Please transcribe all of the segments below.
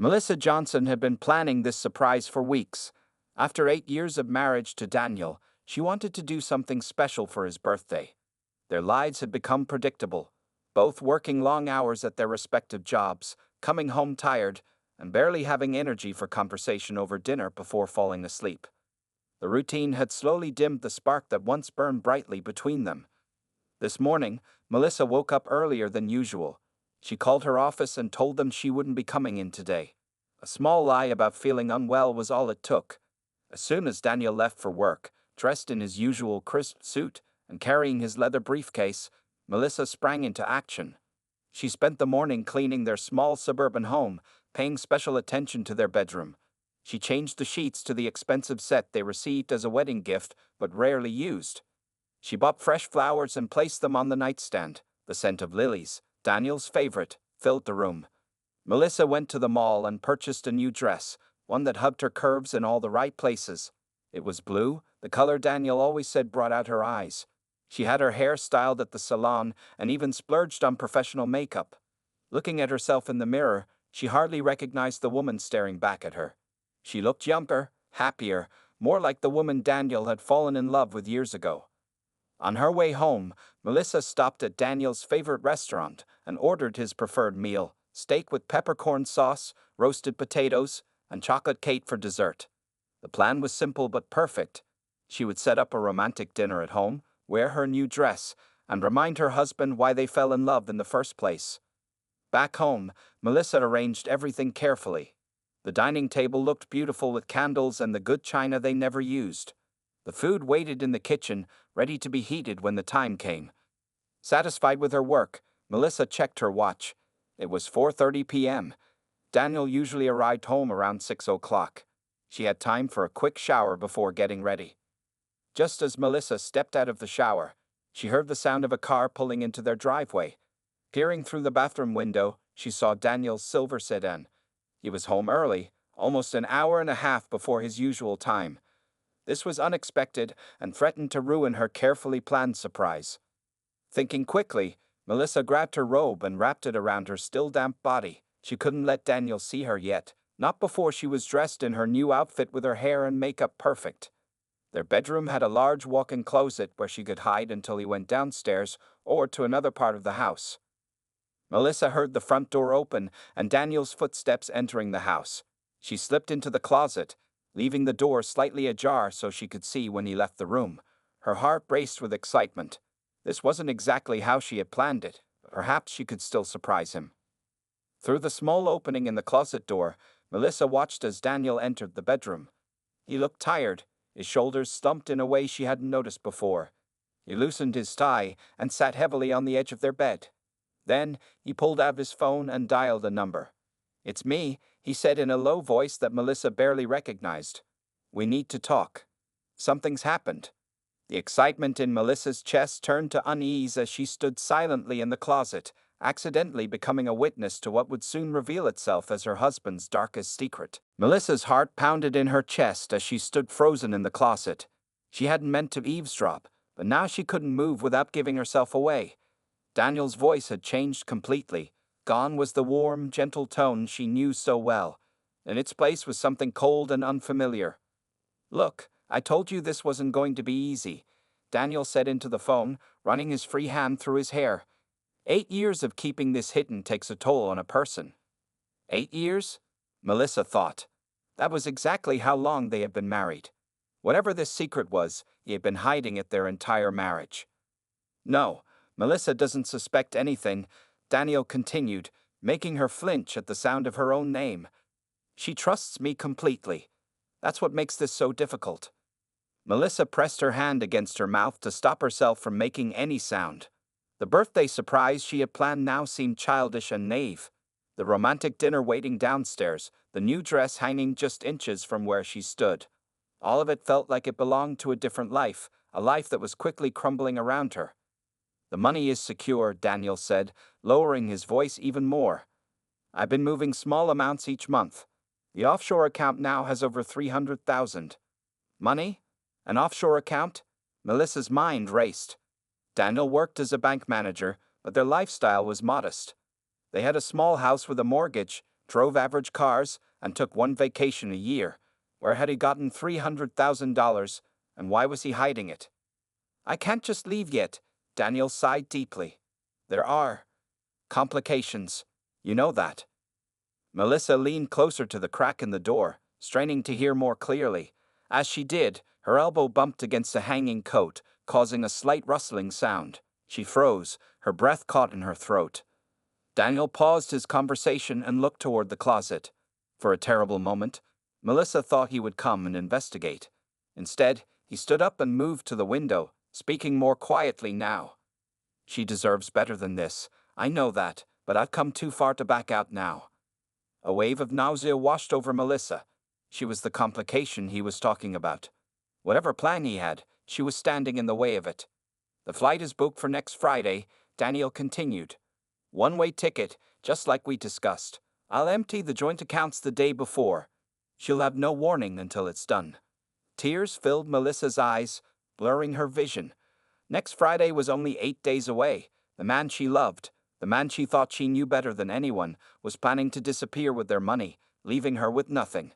Melissa Johnson had been planning this surprise for weeks. After 8 years of marriage to Daniel, she wanted to do something special for his birthday. Their lives had become predictable, both working long hours at their respective jobs, coming home tired, and barely having energy for conversation over dinner before falling asleep. The routine had slowly dimmed the spark that once burned brightly between them. This morning, Melissa woke up earlier than usual. She called her office and told them she wouldn't be coming in today. A small lie about feeling unwell was all it took. As soon as Daniel left for work, dressed in his usual crisp suit and carrying his leather briefcase, Melissa sprang into action. She spent the morning cleaning their small suburban home, paying special attention to their bedroom. She changed the sheets to the expensive set they received as a wedding gift but rarely used. She bought fresh flowers and placed them on the nightstand. The scent of lilies, Daniel's favorite, filled the room. Melissa went to the mall and purchased a new dress, one that hugged her curves in all the right places. It was blue, the color Daniel always said brought out her eyes. She had her hair styled at the salon and even splurged on professional makeup. Looking at herself in the mirror, she hardly recognized the woman staring back at her. She looked younger, happier, more like the woman Daniel had fallen in love with years ago. On her way home, Melissa stopped at Daniel's favorite restaurant and ordered his preferred meal: steak with peppercorn sauce, roasted potatoes, and chocolate cake for dessert. The plan was simple but perfect. She would set up a romantic dinner at home, wear her new dress, and remind her husband why they fell in love in the first place. Back home, Melissa arranged everything carefully. The dining table looked beautiful with candles and the good china they never used. The food waited in the kitchen, ready to be heated when the time came. Satisfied with her work, Melissa checked her watch. It was 4:30 p.m. Daniel usually arrived home around 6 o'clock. She had time for a quick shower before getting ready. Just as Melissa stepped out of the shower, she heard the sound of a car pulling into their driveway. Peering through the bathroom window, she saw Daniel's silver sedan. He was home early, almost an hour and a half before his usual time. This was unexpected and threatened to ruin her carefully planned surprise. Thinking quickly, Melissa grabbed her robe and wrapped it around her still damp body. She couldn't let Daniel see her yet, not before she was dressed in her new outfit with her hair and makeup perfect. Their bedroom had a large walk-in closet where she could hide until he went downstairs or to another part of the house. Melissa heard the front door open and Daniel's footsteps entering the house. She slipped into the closet, leaving the door slightly ajar so she could see when he left the room. Her heart raced with excitement. This wasn't exactly how she had planned it, but perhaps she could still surprise him. Through the small opening in the closet door, Melissa watched as Daniel entered the bedroom. He looked tired, his shoulders slumped in a way she hadn't noticed before. He loosened his tie and sat heavily on the edge of their bed. Then, he pulled out his phone and dialed a number. "It's me," he said in a low voice that Melissa barely recognized. "We need to talk. Something's happened." The excitement in Melissa's chest turned to unease as she stood silently in the closet, accidentally becoming a witness to what would soon reveal itself as her husband's darkest secret. Melissa's heart pounded in her chest as she stood frozen in the closet. She hadn't meant to eavesdrop, but now she couldn't move without giving herself away. Daniel's voice had changed completely. Gone was the warm, gentle tone she knew so well. In its place was something cold and unfamiliar. "Look, I told you this wasn't going to be easy," Daniel said into the phone, running his free hand through his hair. 8 years of keeping this hidden takes a toll on a person. 8 years? Melissa thought. That was exactly how long they had been married. Whatever this secret was, he had been hiding it their entire marriage. "No, Melissa doesn't suspect anything," Daniel continued, making her flinch at the sound of her own name. "She trusts me completely. That's what makes this so difficult." Melissa pressed her hand against her mouth to stop herself from making any sound. The birthday surprise she had planned now seemed childish and naive. The romantic dinner waiting downstairs, the new dress hanging just inches from where she stood. All of it felt like it belonged to a different life, a life that was quickly crumbling around her. "The money is secure," Daniel said, lowering his voice even more. "I've been moving small amounts each month. The offshore account now has over 300,000. Money? An offshore account? Melissa's mind raced. Daniel worked as a bank manager, but their lifestyle was modest. They had a small house with a mortgage, drove average cars, and took one vacation a year. Where had he gotten $300,000, and why was he hiding it? I can't just leave yet, Daniel sighed deeply. There are complications. You know that. Melissa leaned closer to the crack in the door, straining to hear more clearly. As she did, her elbow bumped against a hanging coat, causing a slight rustling sound. She froze, her breath caught in her throat. Daniel paused his conversation and looked toward the closet. For a terrible moment, Melissa thought he would come and investigate. Instead, he stood up and moved to the window, speaking more quietly now. She deserves better than this. I know that, but I've come too far to back out now. A wave of nausea washed over Melissa. She was the complication he was talking about. Whatever plan he had, she was standing in the way of it. The flight is booked for next Friday, Daniel continued. One-way ticket, just like we discussed. I'll empty the joint accounts the day before. She'll have no warning until it's done. Tears filled Melissa's eyes, blurring her vision. Next Friday was only 8 days away. The man she loved, the man she thought she knew better than anyone, was planning to disappear with their money, leaving her with nothing.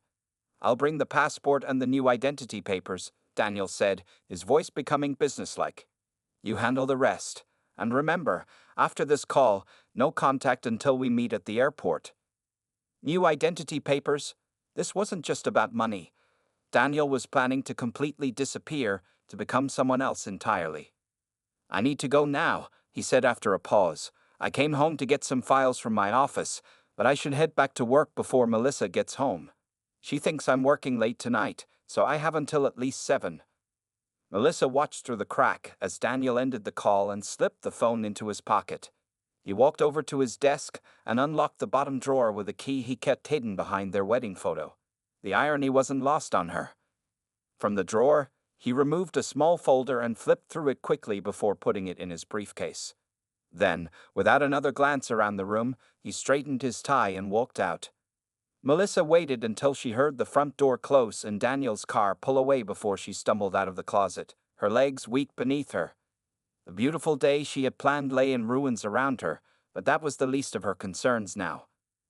I'll bring the passport and the new identity papers, Daniel said, his voice becoming businesslike. You handle the rest. And remember, after this call, no contact until we meet at the airport. New identity papers? This wasn't just about money. Daniel was planning to completely disappear, to become someone else entirely. I need to go now, he said after a pause. I came home to get some files from my office, but I should head back to work before Melissa gets home. She thinks I'm working late tonight, so I have until at least 7. Melissa watched through the crack as Daniel ended the call and slipped the phone into his pocket. He walked over to his desk and unlocked the bottom drawer with a key he kept hidden behind their wedding photo. The irony wasn't lost on her. From the drawer, he removed a small folder and flipped through it quickly before putting it in his briefcase. Then, without another glance around the room, he straightened his tie and walked out. Melissa waited until she heard the front door close and Daniel's car pull away before she stumbled out of the closet, her legs weak beneath her. The beautiful day she had planned lay in ruins around her, but that was the least of her concerns now.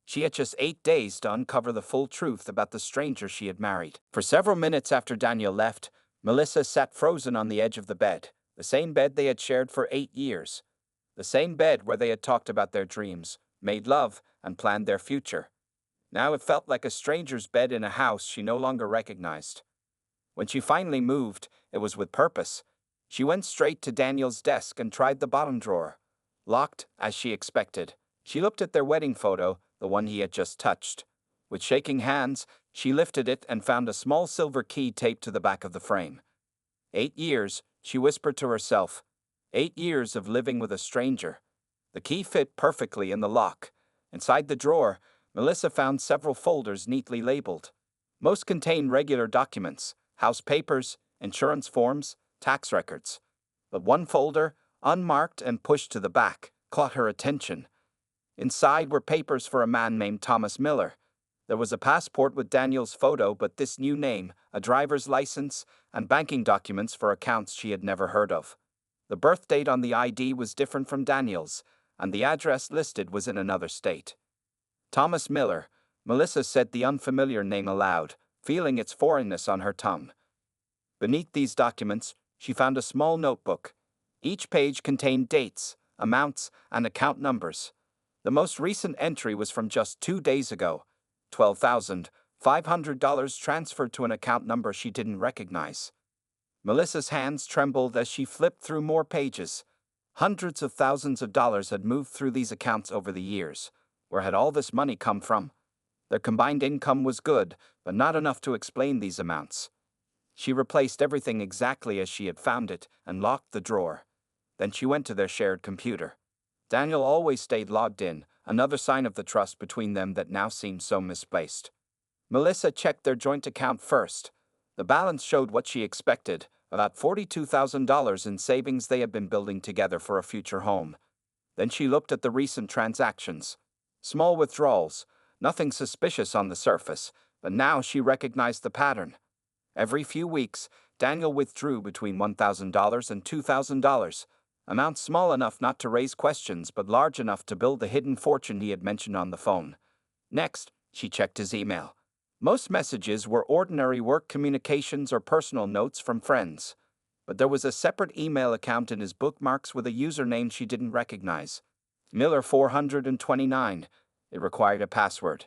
She had just 8 days to uncover the full truth about the stranger she had married. For several minutes after Daniel left, Melissa sat frozen on the edge of the bed, the same bed they had shared for 8 years. The same bed where they had talked about their dreams, made love, and planned their future. Now it felt like a stranger's bed in a house she no longer recognized. When she finally moved, it was with purpose. She went straight to Daniel's desk and tried the bottom drawer. Locked, as she expected. She looked at their wedding photo, the one he had just touched. With shaking hands, she lifted it and found a small silver key taped to the back of the frame. 8 years, she whispered to herself. 8 years of living with a stranger. The key fit perfectly in the lock. Inside the drawer, Melissa found several folders neatly labeled. Most contained regular documents, house papers, insurance forms, tax records. But one folder, unmarked and pushed to the back, caught her attention. Inside were papers for a man named Thomas Miller. There was a passport with Daniel's photo, but this new name, a driver's license, and banking documents for accounts she had never heard of. The birth date on the ID was different from Daniel's, and the address listed was in another state. Thomas Miller. Melissa said the unfamiliar name aloud, feeling its foreignness on her tongue. Beneath these documents, she found a small notebook. Each page contained dates, amounts, and account numbers. The most recent entry was from just 2 days ago. $12,500 transferred to an account number she didn't recognize. Melissa's hands trembled as she flipped through more pages. Hundreds of thousands of dollars had moved through these accounts over the years. Where had all this money come from? Their combined income was good, but not enough to explain these amounts. She replaced everything exactly as she had found it and locked the drawer. Then she went to their shared computer. Daniel always stayed logged in, another sign of the trust between them that now seemed so misplaced. Melissa checked their joint account first. The balance showed what she expected, about $42,000 in savings they had been building together for a future home. Then she looked at the recent transactions. Small withdrawals, nothing suspicious on the surface, but now she recognized the pattern. Every few weeks, Daniel withdrew between $1,000 and $2,000, amounts small enough not to raise questions but large enough to build the hidden fortune he had mentioned on the phone. Next, she checked his email. Most messages were ordinary work communications or personal notes from friends. But there was a separate email account in his bookmarks with a username she didn't recognize. Miller 429. It required a password.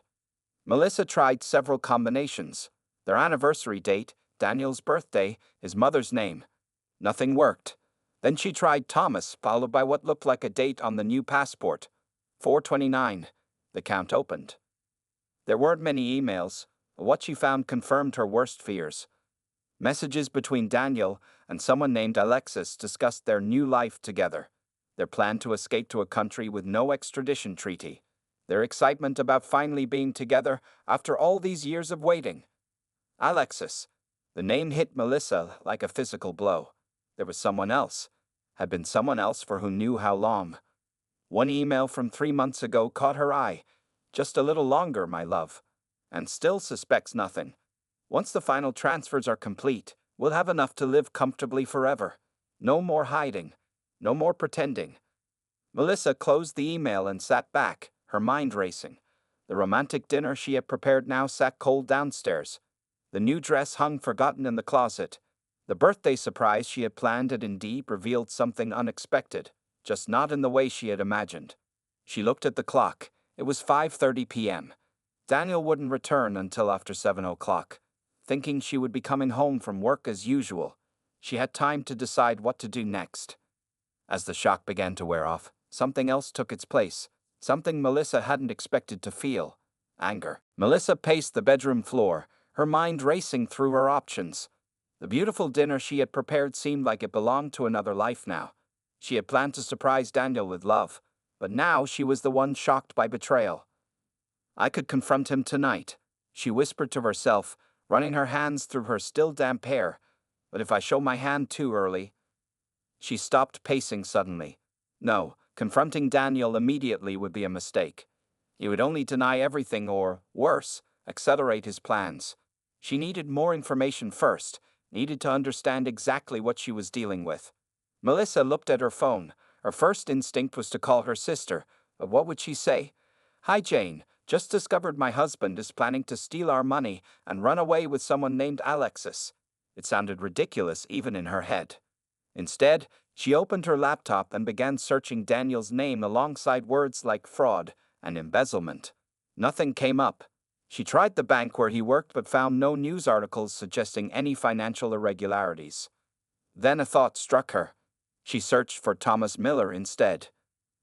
Melissa tried several combinations. Their anniversary date, Daniel's birthday, his mother's name. Nothing worked. Then she tried Thomas, followed by what looked like a date on the new passport. 429. The count opened. There weren't many emails, but what she found confirmed her worst fears. Messages between Daniel and someone named Alexis discussed their new life together, their plan to escape to a country with no extradition treaty, their excitement about finally being together after all these years of waiting. Alexis. The name hit Melissa like a physical blow. There was someone else. Had been someone else for who knew how long. One email from 3 months ago caught her eye. Just a little longer, my love. And still suspects nothing. Once the final transfers are complete, we'll have enough to live comfortably forever. No more hiding. No more pretending. Melissa closed the email and sat back, her mind racing. The romantic dinner she had prepared now sat cold downstairs. The new dress hung forgotten in the closet. The birthday surprise she had planned at Indeed revealed something unexpected, just not in the way she had imagined. She looked at the clock. It was 5:30 p.m. Daniel wouldn't return until after 7 o'clock. Thinking she would be coming home from work as usual, she had time to decide what to do next. As the shock began to wear off, something else took its place, something Melissa hadn't expected to feel: anger. Melissa paced the bedroom floor, her mind racing through her options. The beautiful dinner she had prepared seemed like it belonged to another life now. She had planned to surprise Daniel with love, but now she was the one shocked by betrayal. I could confront him tonight, she whispered to herself, running her hands through her still damp hair. But if I show my hand too early... She stopped pacing suddenly. No, confronting Daniel immediately would be a mistake. He would only deny everything or, worse, accelerate his plans. She needed more information first, needed to understand exactly what she was dealing with. Melissa looked at her phone. Her first instinct was to call her sister, but what would she say? "Hi Jane, just discovered my husband is planning to steal our money and run away with someone named Alexis." It sounded ridiculous even in her head. Instead, she opened her laptop and began searching Daniel's name alongside words like fraud and embezzlement. Nothing came up. She tried the bank where he worked but found no news articles suggesting any financial irregularities. Then a thought struck her. She searched for Thomas Miller instead.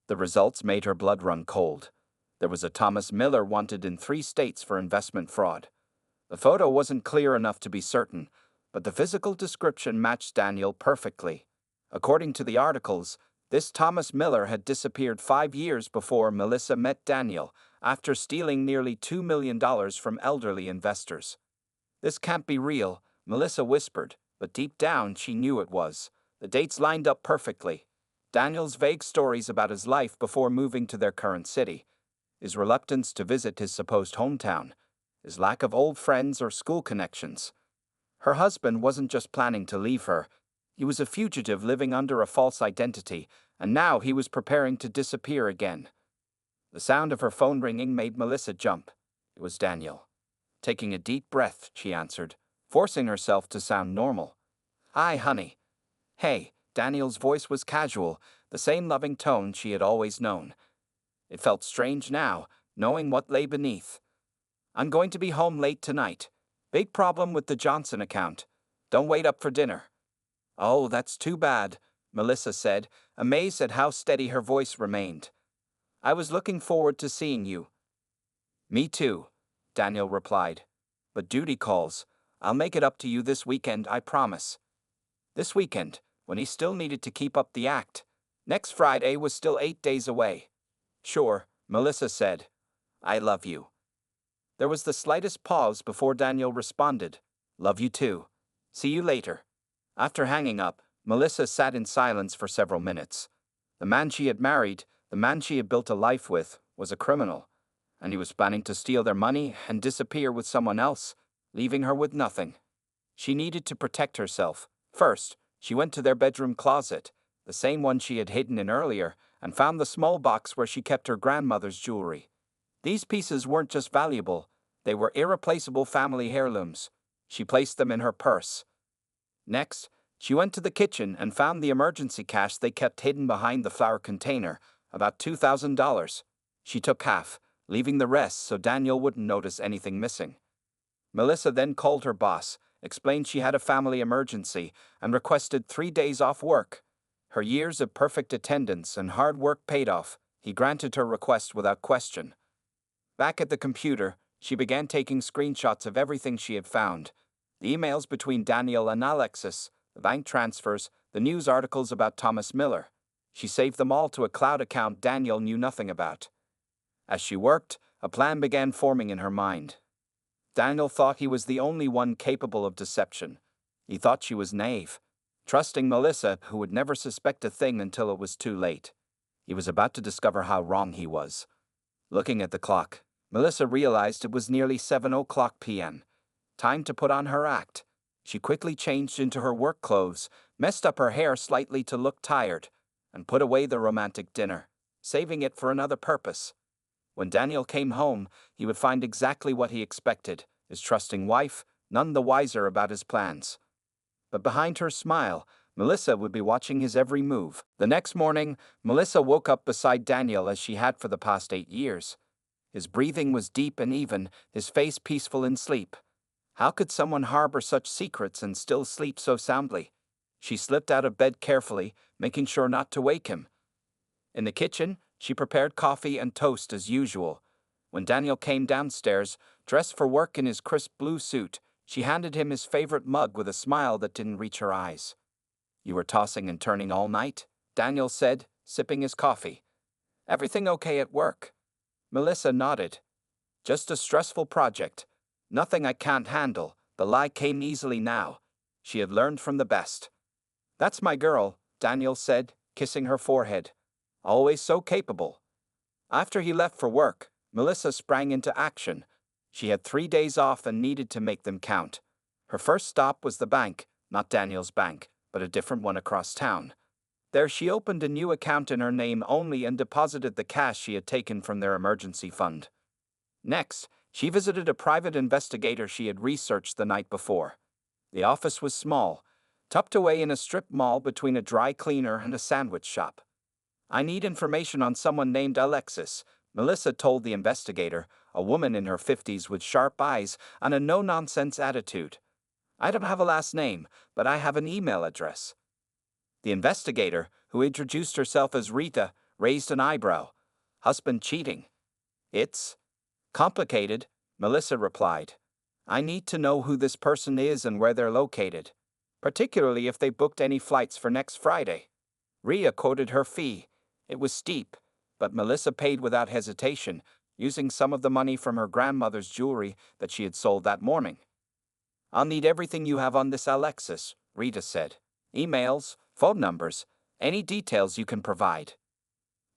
The results made her blood run cold. There was a Thomas Miller wanted in 3 states for investment fraud. The photo wasn't clear enough to be certain, but the physical description matched Daniel perfectly. According to the articles, this Thomas Miller had disappeared 5 years before Melissa met Daniel, after stealing nearly $2 million from elderly investors. "This can't be real," Melissa whispered, but deep down she knew it was. The dates lined up perfectly. Daniel's vague stories about his life before moving to their current city, his reluctance to visit his supposed hometown, his lack of old friends or school connections. Her husband wasn't just planning to leave her. He was a fugitive living under a false identity, and now he was preparing to disappear again. The sound of her phone ringing made Melissa jump. It was Daniel. Taking a deep breath, she answered, forcing herself to sound normal. "Hi, honey." "Hey." Daniel's voice was casual, the same loving tone she had always known. It felt strange now, knowing what lay beneath. "I'm going to be home late tonight. Big problem with the Johnson account. Don't wait up for dinner." "Oh, that's too bad," Melissa said, amazed at how steady her voice remained. "I was looking forward to seeing you." "Me too," Daniel replied. "But duty calls. I'll make it up to you this weekend, I promise." This weekend, when he still needed to keep up the act. Next Friday was still 8 days away. "Sure," Melissa said. "I love you." There was the slightest pause before Daniel responded. "Love you too. See you later." After hanging up, Melissa sat in silence for several minutes. The man she had married, the man she had built a life with, was a criminal, and he was planning to steal their money and disappear with someone else, leaving her with nothing. She needed to protect herself. First, she went to their bedroom closet, the same one she had hidden in earlier, and found the small box where she kept her grandmother's jewelry. These pieces weren't just valuable, they were irreplaceable family heirlooms. She placed them in her purse. Next, she went to the kitchen and found the emergency cash they kept hidden behind the flour container, about $2,000. She took half, leaving the rest so Daniel wouldn't notice anything missing. Melissa then called her boss, explained she had a family emergency, and requested 3 days off work. Her years of perfect attendance and hard work paid off. He granted her request without question. Back at the computer, she began taking screenshots of everything she had found. The emails between Daniel and Alexis, the bank transfers, the news articles about Thomas Miller. She saved them all to a cloud account Daniel knew nothing about. As she worked, a plan began forming in her mind. Daniel thought he was the only one capable of deception. He thought she was naive, trusting Melissa, who would never suspect a thing until it was too late. He was about to discover how wrong he was. Looking at the clock, Melissa realized it was nearly 7:00 p.m. Time to put on her act. She quickly changed into her work clothes, messed up her hair slightly to look tired, and put away the romantic dinner, saving it for another purpose. When Daniel came home, he would find exactly what he expected, his trusting wife, none the wiser about his plans. But behind her smile, Melissa would be watching his every move. The next morning, Melissa woke up beside Daniel as she had for the past 8 years. His breathing was deep and even, his face peaceful in sleep. How could someone harbor such secrets and still sleep so soundly? She slipped out of bed carefully, making sure not to wake him. In the kitchen, she prepared coffee and toast as usual. When Daniel came downstairs, dressed for work in his crisp blue suit, she handed him his favorite mug with a smile that didn't reach her eyes. "You were tossing and turning all night?" Daniel said, sipping his coffee. "Everything okay at work?" Melissa nodded. "Just a stressful project. Nothing I can't handle." The lie came easily now. She had learned from the best. "That's my girl," Daniel said, kissing her forehead. "Always so capable." After he left for work, Melissa sprang into action. She had 3 days off and needed to make them count. Her first stop was the bank, not Daniel's bank, but a different one across town. There she opened a new account in her name only and deposited the cash she had taken from their emergency fund. Next, she visited a private investigator she had researched the night before. The office was small, tucked away in a strip mall between a dry cleaner and a sandwich shop. "I need information on someone named Alexis," Melissa told the investigator, a woman in her 50s with sharp eyes and a no-nonsense attitude. "I don't have a last name, but I have an email address." The investigator, who introduced herself as Rita, raised an eyebrow. "Husband cheating?" "It's complicated," Melissa replied. "I need to know who this person is and where they're located, particularly if they booked any flights for next Friday." Rhea quoted her fee. It was steep, but Melissa paid without hesitation, using some of the money from her grandmother's jewelry that she had sold that morning. "I'll need everything you have on this Alexis," Rita said. "Emails, phone numbers, any details you can provide."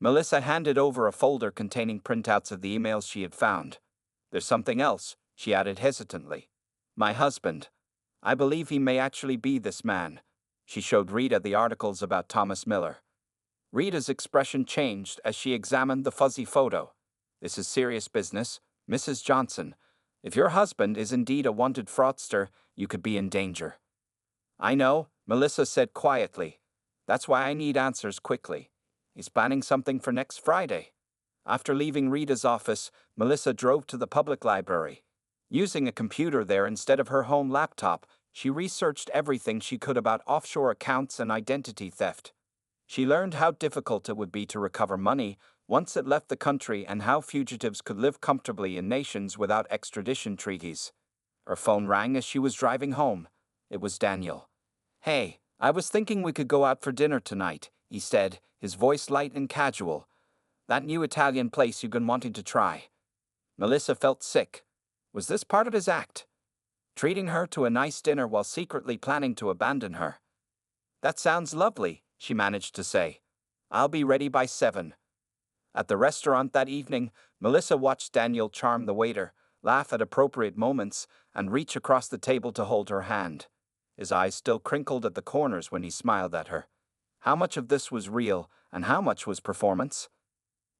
Melissa handed over a folder containing printouts of the emails she had found. "There's something else," she added hesitantly. "My husband. I believe he may actually be this man." She showed Rita the articles about Thomas Miller. Rita's expression changed as she examined the fuzzy photo. "This is serious business, Mrs. Johnson. If your husband is indeed a wanted fraudster, you could be in danger." "I know," Melissa said quietly. "That's why I need answers quickly. He's planning something for next Friday." After leaving Rita's office, Melissa drove to the public library. Using a computer there instead of her home laptop, she researched everything she could about offshore accounts and identity theft. She learned how difficult it would be to recover money once it left the country and how fugitives could live comfortably in nations without extradition treaties. Her phone rang as she was driving home. It was Daniel. "Hey, I was thinking we could go out for dinner tonight," he said, his voice light and casual. "That new Italian place you've been wanting to try." Melissa felt sick. Was this part of his act? Treating her to a nice dinner while secretly planning to abandon her. "That sounds lovely," she managed to say. "I'll be ready by 7. At the restaurant that evening, Melissa watched Daniel charm the waiter, laugh at appropriate moments, and reach across the table to hold her hand. His eyes still crinkled at the corners when he smiled at her. How much of this was real, and how much was performance?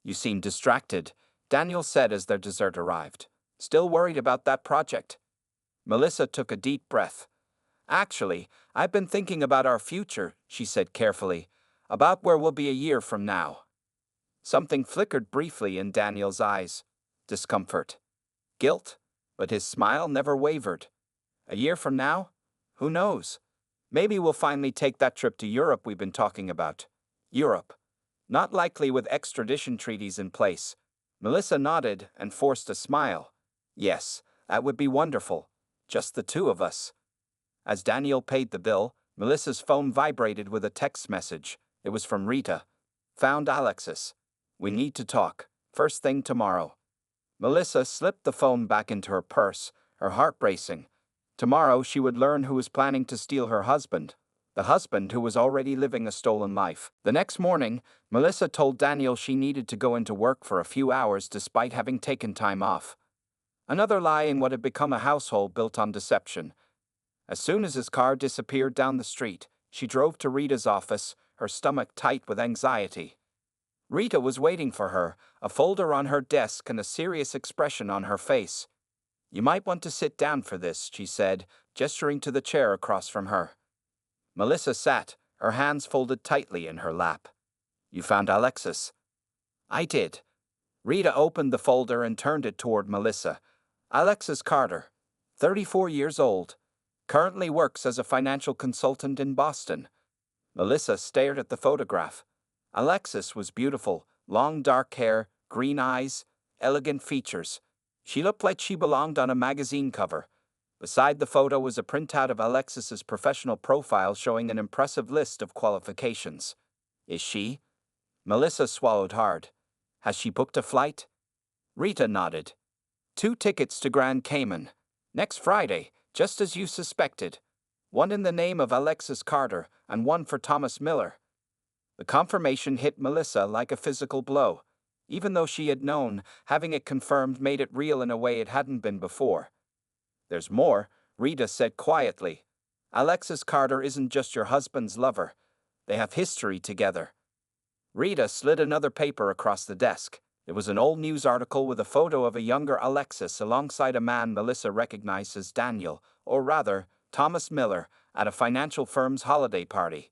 "You seem distracted," Daniel said as their dessert arrived. Still worried about that project? Melissa took a deep breath. Actually, I've been thinking about our future, she said carefully, about where we'll be a year from now. Something flickered briefly in Daniel's eyes. Discomfort. Guilt? But his smile never wavered. A year from now? Who knows? Maybe we'll finally take that trip to Europe we've been talking about. Europe. Not likely with extradition treaties in place. Melissa nodded and forced a smile. Yes, that would be wonderful. Just the two of us. As Daniel paid the bill, Melissa's phone vibrated with a text message. It was from Rita. Found Alexis. We need to talk. First thing tomorrow. Melissa slipped the phone back into her purse, her heart racing. Tomorrow she would learn who was planning to steal her husband. The husband who was already living a stolen life. The next morning, Melissa told Daniel she needed to go into work for a few hours despite having taken time off. Another lie in what had become a household built on deception. As soon as his car disappeared down the street, she drove to Rita's office, her stomach tight with anxiety. Rita was waiting for her, a folder on her desk and a serious expression on her face. You might want to sit down for this, she said, gesturing to the chair across from her. Melissa sat, her hands folded tightly in her lap. You found Alexis? I did. Rita opened the folder and turned it toward Melissa. Alexis Carter, 34 years old. Currently works as a financial consultant in Boston. Melissa stared at the photograph. Alexis was beautiful, long dark hair, green eyes, elegant features. She looked like she belonged on a magazine cover. Beside the photo was a printout of Alexis's professional profile showing an impressive list of qualifications. Is she? Melissa swallowed hard. Has she booked a flight? Rita nodded. 2 tickets to Grand Cayman. Next Friday, just as you suspected. One in the name of Alexis Carter and one for Thomas Miller. The confirmation hit Melissa like a physical blow. Even though she had known, having it confirmed made it real in a way it hadn't been before. There's more, Rita said quietly. Alexis Carter isn't just your husband's lover. They have history together. Rita slid another paper across the desk. It was an old news article with a photo of a younger Alexis alongside a man Melissa recognized as Daniel, or rather, Thomas Miller, at a financial firm's holiday party.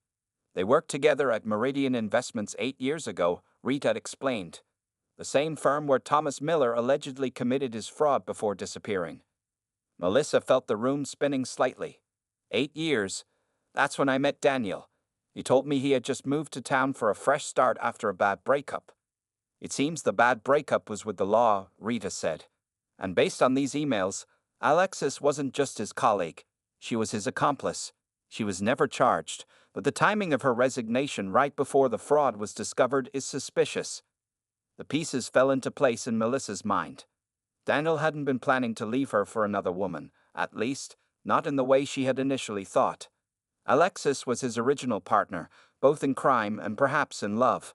They worked together at Meridian Investments 8 years ago, Rita explained. The same firm where Thomas Miller allegedly committed his fraud before disappearing. Melissa felt the room spinning slightly. 8 years. That's when I met Daniel. He told me he had just moved to town for a fresh start after a bad breakup. It seems the bad breakup was with the law, Rita said. And based on these emails, Alexis wasn't just his colleague. She was his accomplice. She was never charged, but the timing of her resignation right before the fraud was discovered is suspicious. The pieces fell into place in Melissa's mind. Daniel hadn't been planning to leave her for another woman, at least, not in the way she had initially thought. Alexis was his original partner, both in crime and perhaps in love.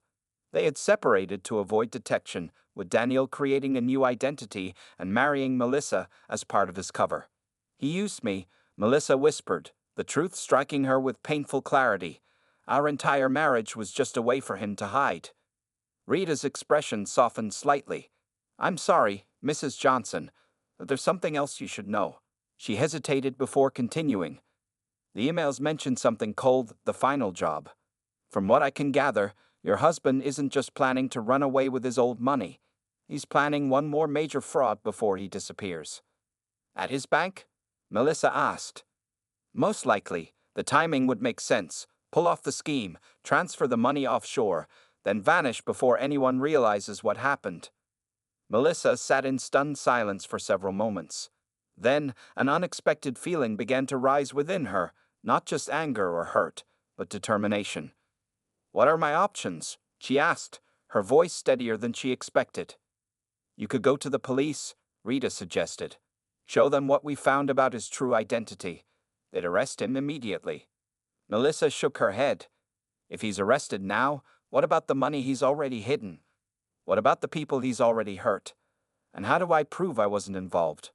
They had separated to avoid detection, with Daniel creating a new identity and marrying Melissa as part of his cover. He used me, Melissa whispered, the truth striking her with painful clarity. Our entire marriage was just a way for him to hide. Rita's expression softened slightly. I'm sorry, Mrs. Johnson, but there's something else you should know. She hesitated before continuing. The emails mentioned something called the final job. From what I can gather, your husband isn't just planning to run away with his old money. He's planning one more major fraud before he disappears. At his bank? Melissa asked. Most likely, the timing would make sense. Pull off the scheme, transfer the money offshore, then vanish before anyone realizes what happened. Melissa sat in stunned silence for several moments. Then, an unexpected feeling began to rise within her, not just anger or hurt, but determination. What are my options? She asked, her voice steadier than she expected. You could go to the police, Rita suggested. Show them what we found about his true identity. They'd arrest him immediately. Melissa shook her head. If he's arrested now, what about the money he's already hidden? What about the people he's already hurt? And how do I prove I wasn't involved?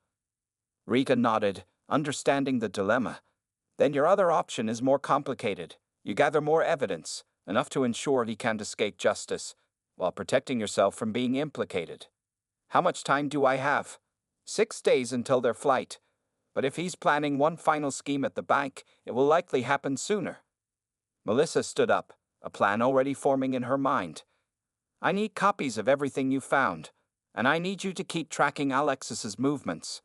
Rita nodded, understanding the dilemma. Then your other option is more complicated. You gather more evidence, enough to ensure he can't escape justice, while protecting yourself from being implicated. How much time do I have? 6 days until their flight. But if he's planning one final scheme at the bank, it will likely happen sooner. Melissa stood up, a plan already forming in her mind. I need copies of everything you found, and I need you to keep tracking Alexis's movements.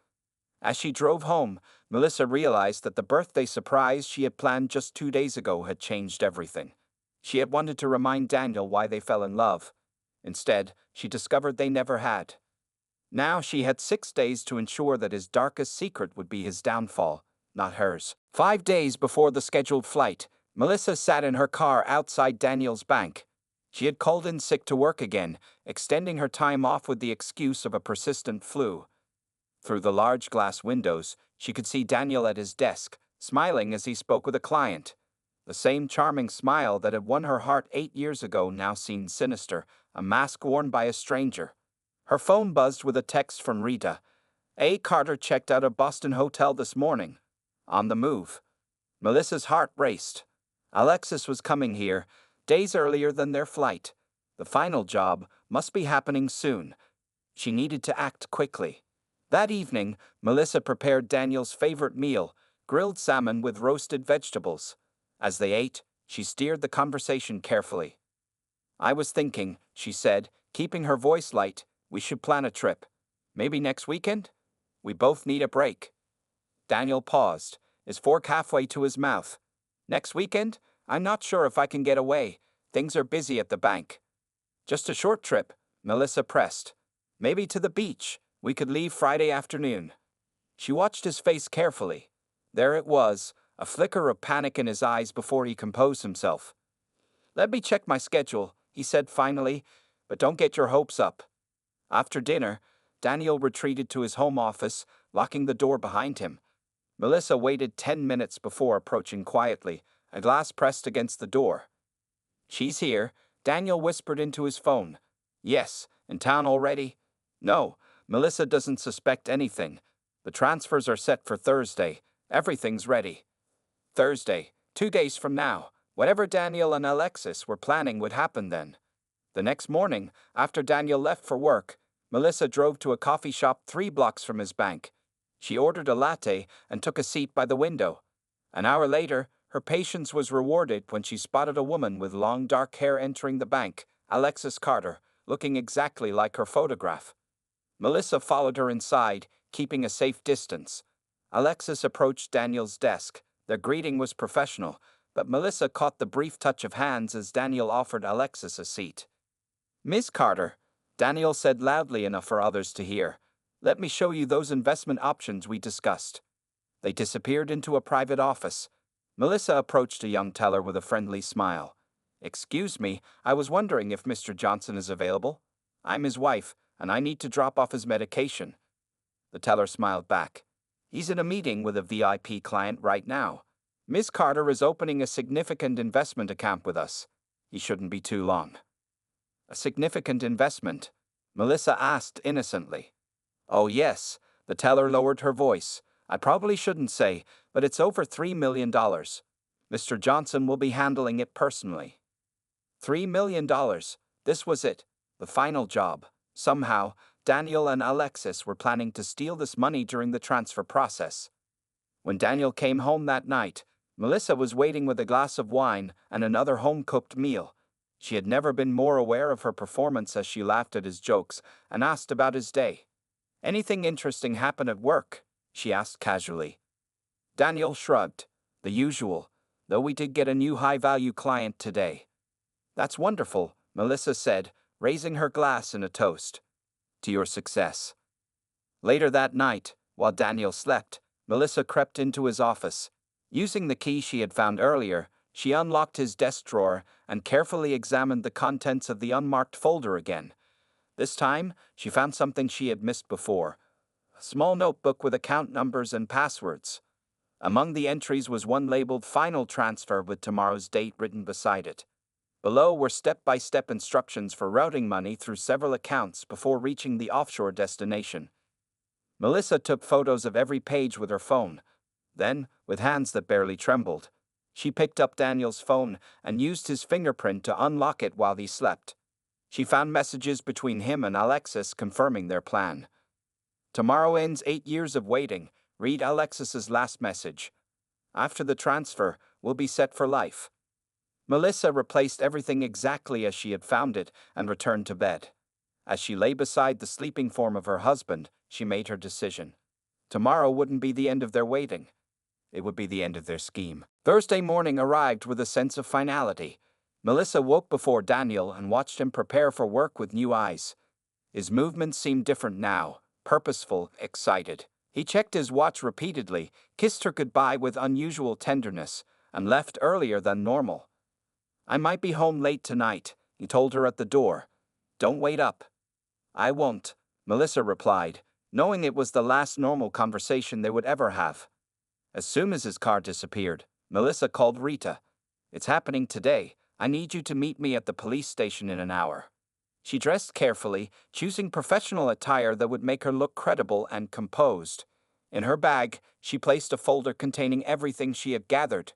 As she drove home, Melissa realized that the birthday surprise she had planned just 2 days ago had changed everything. She had wanted to remind Daniel why they fell in love. Instead, she discovered they never had. Now she had 6 days to ensure that his darkest secret would be his downfall, not hers. 5 days before the scheduled flight, Melissa sat in her car outside Daniel's bank. She had called in sick to work again, extending her time off with the excuse of a persistent flu. Through the large glass windows, she could see Daniel at his desk, smiling as he spoke with a client. The same charming smile that had won her heart 8 years ago now seemed sinister, a mask worn by a stranger. Her phone buzzed with a text from Rita. A. Carter checked out a Boston hotel this morning. On the move. Melissa's heart raced. Alexis was coming here, days earlier than their flight. The final job must be happening soon. She needed to act quickly. That evening, Melissa prepared Daniel's favorite meal, grilled salmon with roasted vegetables. As they ate, she steered the conversation carefully. I was thinking, she said, keeping her voice light, we should plan a trip. Maybe next weekend? We both need a break. Daniel paused, his fork halfway to his mouth. Next weekend? I'm not sure if I can get away. Things are busy at the bank. Just a short trip, Melissa pressed. Maybe to the beach. We could leave Friday afternoon. She watched his face carefully. There it was, a flicker of panic in his eyes before he composed himself. Let me check my schedule, he said finally, but don't get your hopes up. After dinner, Daniel retreated to his home office, locking the door behind him. Melissa waited 10 minutes before approaching quietly, a glass pressed against the door. She's here, Daniel whispered into his phone. Yes, in town already? No, Melissa doesn't suspect anything. The transfers are set for Thursday. Everything's ready. Thursday, 2 days from now. Whatever Daniel and Alexis were planning would happen then. The next morning, after Daniel left for work, Melissa drove to a coffee shop 3 blocks from his bank. She ordered a latte and took a seat by the window. An hour later, her patience was rewarded when she spotted a woman with long dark hair entering the bank, Alexis Carter, looking exactly like her photograph. Melissa followed her inside, keeping a safe distance. Alexis approached Daniel's desk. Their greeting was professional, but Melissa caught the brief touch of hands as Daniel offered Alexis a seat. Miss Carter, Daniel said loudly enough for others to hear, let me show you those investment options we discussed. They disappeared into a private office. Melissa approached a young teller with a friendly smile. Excuse me, I was wondering if Mr. Johnson is available. I'm his wife, and I need to drop off his medication. The teller smiled back. He's in a meeting with a VIP client right now. Miss Carter is opening a significant investment account with us. He shouldn't be too long. A significant investment? Melissa asked innocently. Oh yes, the teller lowered her voice. I probably shouldn't say, but it's over $3 million. Mr. Johnson will be handling it personally. $3 million. This was it, the final job. Somehow, Daniel and Alexis were planning to steal this money during the transfer process. When Daniel came home that night, Melissa was waiting with a glass of wine and another home-cooked meal. She had never been more aware of her performance as she laughed at his jokes and asked about his day. Anything interesting happen at work? She asked casually. Daniel shrugged. The usual, though we did get a new high-value client today. That's wonderful, Melissa said, raising her glass in a toast. To your success. Later that night, while Daniel slept, Melissa crept into his office. Using the key she had found earlier, she unlocked his desk drawer and carefully examined the contents of the unmarked folder again. This time, she found something she had missed before. A small notebook with account numbers and passwords. Among the entries was one labeled Final Transfer with tomorrow's date written beside it. Below were step-by-step instructions for routing money through several accounts before reaching the offshore destination. Melissa took photos of every page with her phone. Then, with hands that barely trembled, she picked up Daniel's phone and used his fingerprint to unlock it while he slept. She found messages between him and Alexis confirming their plan. Tomorrow ends 8 years of waiting. Read Alexis's last message. After the transfer, we'll be set for life. Melissa replaced everything exactly as she had found it and returned to bed. As she lay beside the sleeping form of her husband, she made her decision. Tomorrow wouldn't be the end of their waiting. It would be the end of their scheme. Thursday morning arrived with a sense of finality. Melissa woke before Daniel and watched him prepare for work with new eyes. His movements seemed different now, purposeful, excited. He checked his watch repeatedly, kissed her goodbye with unusual tenderness, and left earlier than normal. I might be home late tonight, he told her at the door. Don't wait up. I won't, Melissa replied, knowing it was the last normal conversation they would ever have. As soon as his car disappeared, Melissa called Rita. It's happening today. I need you to meet me at the police station in an hour. She dressed carefully, choosing professional attire that would make her look credible and composed. In her bag, she placed a folder containing everything she had gathered.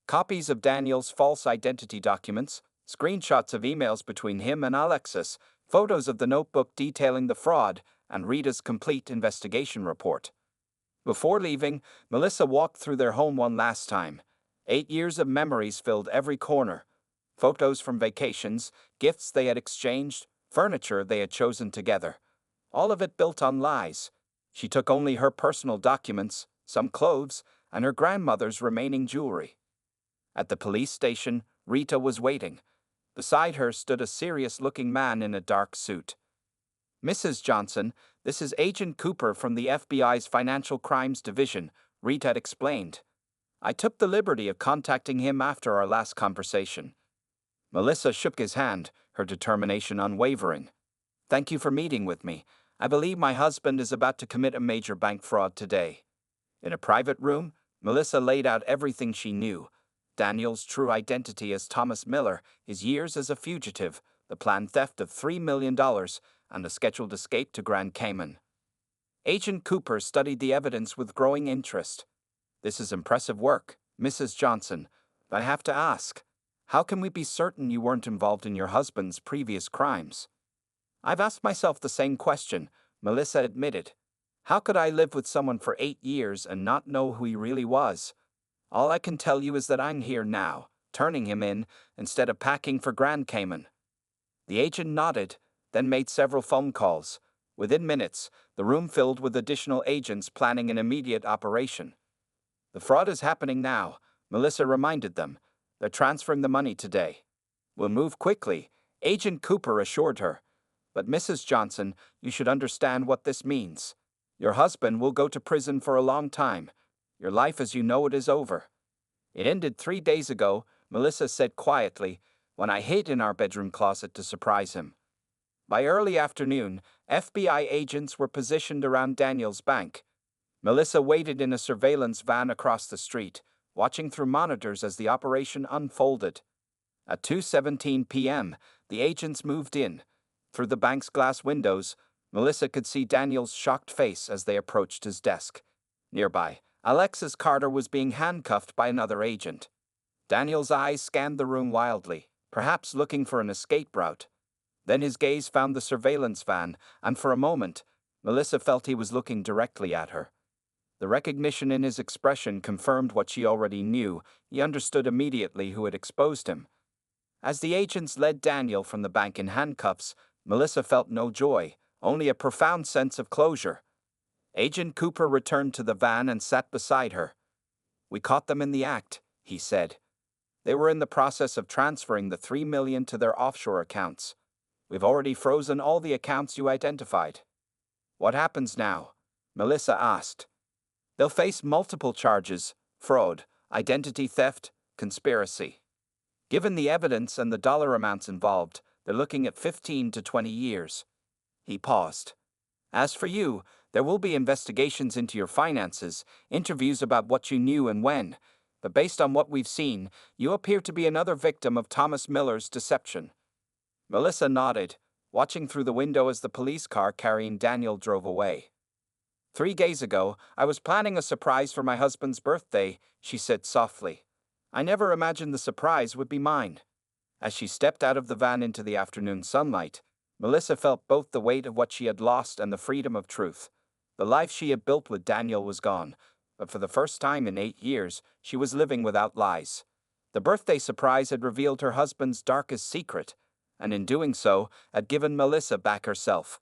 Copies of Daniel's false identity documents, screenshots of emails between him and Alexis, photos of the notebook detailing the fraud, and Rita's complete investigation report. Before leaving, Melissa walked through their home one last time. 8 years of memories filled every corner. Photos from vacations, gifts they had exchanged, furniture they had chosen together. All of it built on lies. She took only her personal documents, some clothes, and her grandmother's remaining jewelry. At the police station, Rita was waiting. Beside her stood a serious-looking man in a dark suit. Mrs. Johnson, this is Agent Cooper from the FBI's Financial Crimes Division, Rita had explained. I took the liberty of contacting him after our last conversation. Melissa shook his hand, her determination unwavering. Thank you for meeting with me. I believe my husband is about to commit a major bank fraud today. In a private room, Melissa laid out everything she knew. Daniel's true identity as Thomas Miller, his years as a fugitive, the planned theft of $3 million, and a scheduled escape to Grand Cayman. Agent Cooper studied the evidence with growing interest. This is impressive work, Mrs. Johnson, but I have to ask, how can we be certain you weren't involved in your husband's previous crimes? I've asked myself the same question, Melissa admitted. How could I live with someone for 8 years and not know who he really was? All I can tell you is that I'm here now, turning him in, instead of packing for Grand Cayman. The agent nodded, then made several phone calls. Within minutes, the room filled with additional agents planning an immediate operation. The fraud is happening now, Melissa reminded them. They're transferring the money today. We'll move quickly, Agent Cooper assured her. But Mrs. Johnson, you should understand what this means. Your husband will go to prison for a long time. Your life as you know it is over. It ended 3 days ago, Melissa said quietly, when I hid in our bedroom closet to surprise him. By early afternoon, FBI agents were positioned around Daniel's bank. Melissa waited in a surveillance van across the street, watching through monitors as the operation unfolded. At 2:17 p.m., the agents moved in. Through the bank's glass windows, Melissa could see Daniel's shocked face as they approached his desk. Nearby, Alexis Carter was being handcuffed by another agent. Daniel's eyes scanned the room wildly, perhaps looking for an escape route. Then his gaze found the surveillance van, and for a moment, Melissa felt he was looking directly at her. The recognition in his expression confirmed what she already knew. He understood immediately who had exposed him. As the agents led Daniel from the bank in handcuffs, Melissa felt no joy, only a profound sense of closure. Agent Cooper returned to the van and sat beside her. We caught them in the act, he said. They were in the process of transferring the $3 million to their offshore accounts. We've already frozen all the accounts you identified. What happens now? Melissa asked. They'll face multiple charges: fraud, identity theft, conspiracy. Given the evidence and the dollar amounts involved, they're looking at 15 to 20 years. He paused. As for you, there will be investigations into your finances, interviews about what you knew and when, but based on what we've seen, you appear to be another victim of Thomas Miller's deception. Melissa nodded, watching through the window as the police car carrying Daniel drove away. 3 days ago, I was planning a surprise for my husband's birthday, she said softly. I never imagined the surprise would be mine. As she stepped out of the van into the afternoon sunlight, Melissa felt both the weight of what she had lost and the freedom of truth. The life she had built with Daniel was gone, but for the first time in 8 years, she was living without lies. The birthday surprise had revealed her husband's darkest secret, and in doing so, had given Melissa back herself.